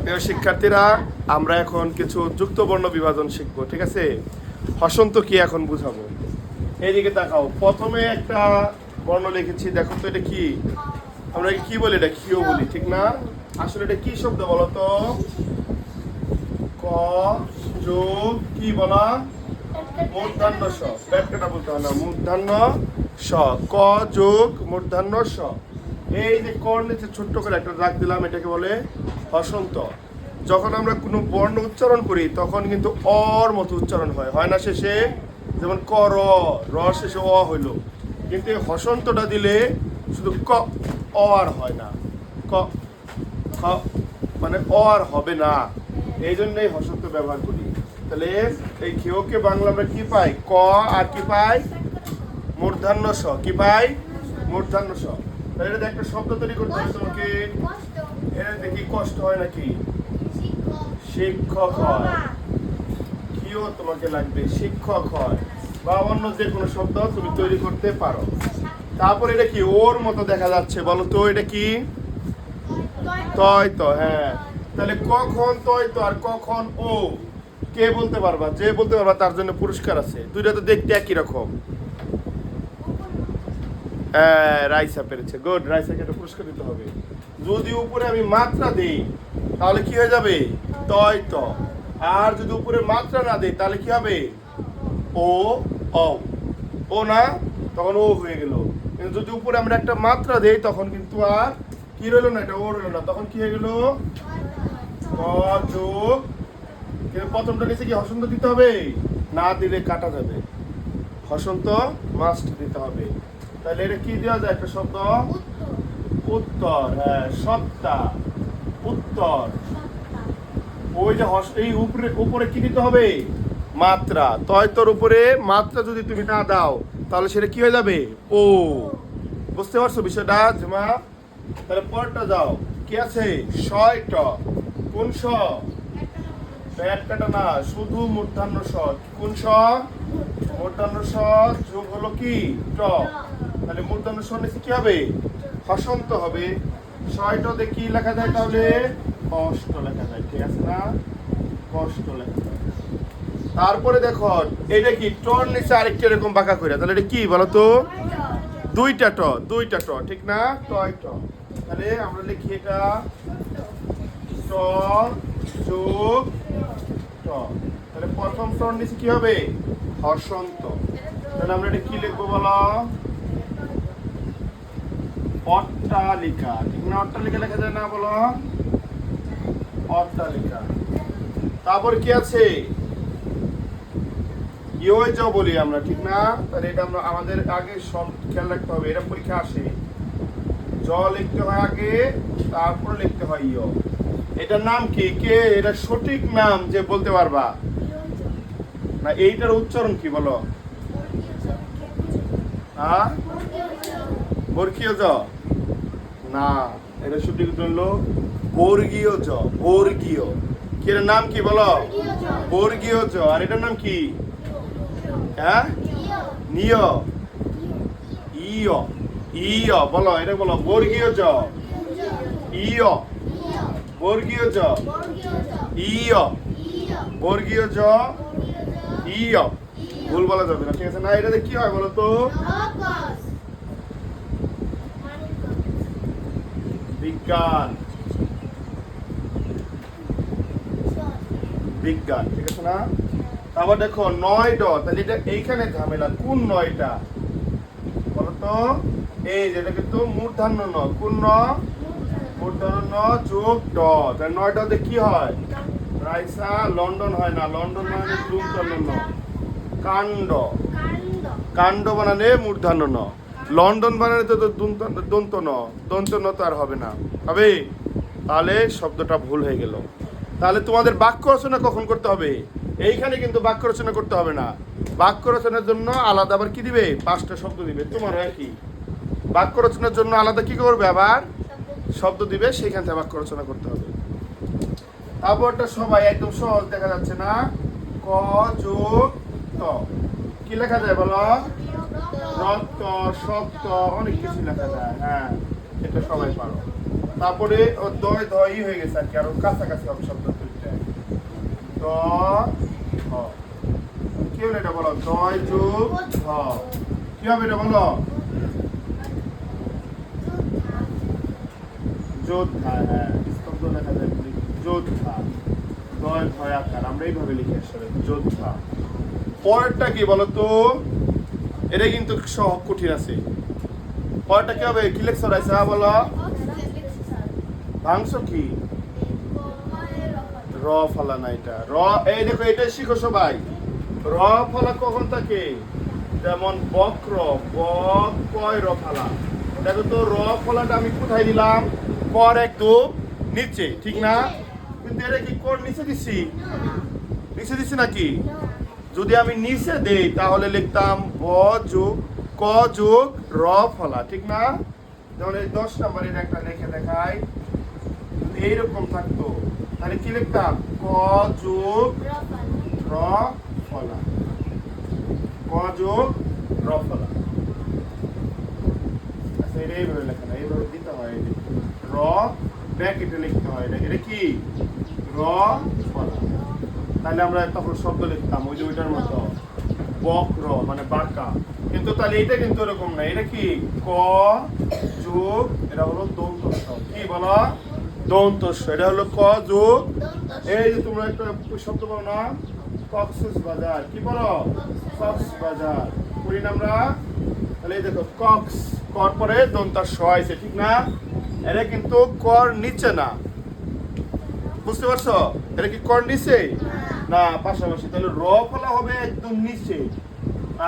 প্রিয় শিক্ষার্থীরা, আমরা এখন কিছু যুক্ত বর্ণ বিভাজন শিখবো, ঠিক আছে? হসন্ত কি এখন বুঝাবো। এইদিকে তাকাও, প্রথমে একটা বর্ণ লিখেছি, দেখো তো এটা কি। আমরা কি বলি? এটা কিও বলি, ঠিক না? আসলে এটা কি শব্দ বলো তো? ক যোগ কি বলা? মূর্ধন্য স। ব্যাখ্যাটা বলতে হয় না, মূর্ধন্য স। ক যোগ মূর্ধন্য স। এই যে কর নিচে ছোট্ট করে একটা দাগ দিলাম, এটাকে বলে হসন্ত। যখন আমরা কোনো বর্ণ উচ্চারণ করি তখন কিন্তু অর মতো উচ্চারণ হয়, হয় না শেষে? যেমন ক র, র শেষে অ হইল। কিন্তু এই হসন্তটা দিলে শুধু ক, অ আর হয় না। ক খ মানে অ আর হবে না, এই জন্যই হসন্ত ব্যবহার করি। তাহলে এই খেয়োকে বাংলা আমরা কি পাই? ক আর কি পাই? মূর্ধন্য স। কি পাই? মূর্ধন্য স। তাহলে এটা একটা শব্দ তৈরি করতে হবে তোমাকে। এটা দেখি কষ্ট হয় নাকি? শিক্ষক হয়। কিও তোমাকে লাগবে, শিক্ষক হয়, বা অন্য যে কোনো শব্দ তুমি তৈরি করতে পারো। তারপর এটা কি ওর মতো দেখা যাচ্ছে, বলো তো এটা কি? তয় তো, হ্যাঁ। তাহলে কখন তয় তো আর কখন ও, কে বলতে পারবা? যে বলতে পারবা তার জন্য পুরস্কার আছে। দুইটা তো দেখতে একই রকম। রাইসা পেরেছে, গুড। রাইসাকে একটা পুরস্কার দিতে হবে। যদি উপরে আমি মাত্রা দিই তাহলে কি হয়ে যাবে? তয় ত। আর যদি উপরে মাত্রা না দিই তাহলে কি হবে? ও অ। ও না, তখন ও হয়ে গেল। কিন্তু যদি উপরে আমরা একটা মাত্রা দেই তখন কিন্তু আর কি রইলো না, এটা ও রইলো না, তখন কি হয়ে গেল? ক যোগ, কিন্তু প্রথমটা নিচে কি হসন্ত দিতে হবে? না দিলে কাটা যাবে, হসন্ত মাস্ট দিতে হবে। তাহলে এটা কি দেওয়া যায় একটা শব্দ? উত্তর, হ্যাঁ, সত্তা, উত্তর। ওই যে এই উপরে উপরে কি দিতে হবে? মাত্রা। তয়তর উপরে মাত্রা যদি তুমি না দাও তাহলে সেটা কি হয়ে যাবে? ও। বুঝতে পারছো বিষয়টা জমা? তাহলে পরেরটা যাও, কি আছে? শয়ট। কোন স? ব্যাট কাটা না, শুধু মূর্ধন্য স। কোন স? মূর্ধন্য স যোগ হলো কি ট। তাহলে মূর্ধন্য স নিচে কি হবে? হসন্ত হবে। ছয়টাতে কি লেখা যায় তাহলে? কষ্ট লেখা যায়, ঠিক আছে না? কষ্ট লেখা যায়। তারপরে দেখো এটা কি টর নিচে আরেকটা এরকম বাঁকা করে, তাহলে এটা কি বলো তো? দুইটা ট, দুইটা ট, ঠিক না? টয় ট। তাহলে আমরা লিখি এটা ট যোগ ট। তাহলে প্রথম টর নিচে কি হবে? হসন্ত। তাহলে আমরা এটা কি লিখবো বলো? অট্টালিকা, ঠিক না? অট্টালিকা লেখা যায় না, বলো? অট্টালিকা। তারপর কি আছে? ইয় জ বলি আমরা, ঠিক না? তাহলে এটা আমরা আমাদের আগে সব খেয়াল রাখতে হবে, এটা পরীক্ষা আসে। জ লিখতে হয় আগে, তারপর লিখতে হয় ইয়। এটার নাম কি? কে এটা সঠিক নাম যে বলতে পারবা না? এইটার উচ্চারণ কি বলো? হ্যাঁ, বর্গীয় জ না, এটা সঠিক হলো বর্গীয় জ। বর্গীয়। কি এর নাম কি বলো? বর্গীয় জ। আর এটার নাম কি? হ্যাঁ, নিয়। ইয়, ইয় বলো, এটা বলো বর্গীয় জ। ইয়, বর্গীয় জ। ইয়, বর্গীয় জ। ইয়, ভুল বলা যাবে না, ঠিক আছে না? এটাতে কি হয় বলো তো? বিজ্ঞান, বিজ্ঞান, ঠিক আছে না? তারপর দেখো নয় ড, তাহলে এটা এইখানে ঝামেলা। কোন নয়টা বলতো? এই যেটা কিন্তু মূর্ধন্য ন। কোন ন? মূর্ধন্য ন যোগ ড। তাহলে নয় ডতে কি হয়? রাইসা লন্ডন হয় না, লন্ডন মানে মূর্ধন্য ন। কাণ্ড, কাণ্ড বানালে মূর্ধন্য ন। লন্ডন বানালে তো দন্ত ন, দন্ত ন তো আর হবে না, হবে? তাহলে শব্দটা ভুল হয়ে গেল। তাহলে তোমাদের বাক্য রচনা কখন করতে হবে? এইখানে কিন্তু বাক্য রচনা করতে হবে না। বাক্য রচনার জন্য আলাদা আবার কি দিবে? 5টা শব্দ দিবে। তোমার একই বাক্য রচনার জন্য আলাদা কি করবে? আবার শব্দ দিবে, সেইখান থেকে বাক্য রচনা করতে হবে। তারপরটা সবাই একদম সহজ দেখা যাচ্ছে না? ক যোগ ত, কি লেখা যায় বলো? রক্ত, সত্য, অনেক কিছু লেখা যায়, হ্যাঁ, এটা সবাই পারো। তারপরে ও দয় দয়ই হয়ে গেছে আর কি, আর কাছাকাছি হবে শব্দ দুইটা। দ হ, কি হলো এটা বলো? দয় যোগ হ, কি হবে এটা বলো? যোদ্ধা। হ্যাঁ, স্তব্ধ লেখা যায় যোদ্ধা, দয় ভয় আকার, আমরা এইভাবে লিখি আসলে যোদ্ধা। পরেরটা কি বলো তো? এটা কিন্তু সহজ কঠিন আছে। পরেরটা কি হবে? কি লেখছো রাইসা বলো? ভাঙছো কি? র ফলা না, এটা র। এই দেখো এটা শিখো সবাই। র ফলা কখন থাকে? যেমন বক্র, বক কয় র ফলা। দেখো তো র ফলাটা আমি কোথায় দিলাম? কর একদম নিচে, ঠিক না? কিন্তু এটা কি কর নিচে দিছি? নিচে দিছি নাকি? যদি আমি নিচে দেই তাহলে লিখতাম ব যোগ ক যোগ র ফলা, ঠিক না? যেমন এই 10 নম্বরের একটা লিখে দেখাই, যদি এইরকম থাকতো তাহলে কি লিখতাম? ক যোগ র ফলা, ক যোগ র ফলা। আচ্ছা, এটা এইভাবে লেখা না, এইভাবে দিতে হয়। র ব্র্যাকেটে লিখতে হয়, এটা কি? র ফলা। তাহলে আমরা তখন শব্দ লিখতাম ওই যে ওইটার মতো, বক্র মানে বাঁকা। কিন্তু তাহলে এটা কিন্তু এরকম না, এটা কি? ক যোগ, এটা হলো দন্ত স। কি বলো? দন্ত স। এটা হলো ক যোগ, এই যে তোমরা একটা শব্দ বলো না, কক্সবাজার। কি বলো? কক্সবাজার করি না আমরা? তাহলে এই দেখো কক্স, কর পরে দন্ত স আছে, ঠিক না? এটা কিন্তু কর নিচে না, বুঝতে পারছো? এটা কি কর নিচে না, পাশাপাশি। তাহলে র ফলা হবে একদম নিচে,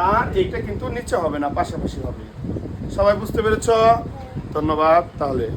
আর এইটা কিন্তু নিচে হবে না, পাশাপাশি হবে। সবাই বুঝতে পেরেছো? ধন্যবাদ তাহলে।